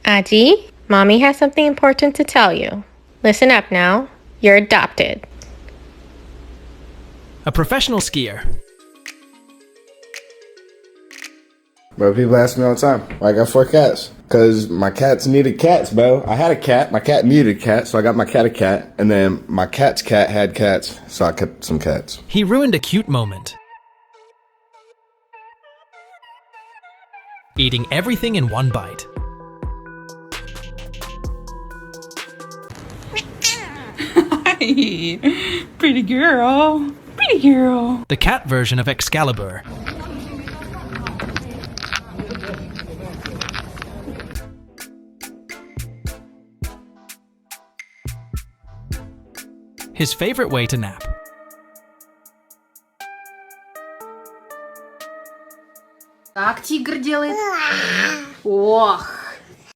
Aji, Mommy has something important to tell you. Listen up now. You're adopted. A professional skier. Bro, people ask me all the time, why I got 4 cats? Because my cats needed cats, bro. I had a cat, my cat needed a cat, so I got my cat a cat. And then my cat's cat had cats, so I kept some cats. He ruined a cute moment. Eating everything in one bite. Hi, pretty girl. Pretty girl. The cat version of Excalibur. His favorite way to nap. Так тигр делает. Ох.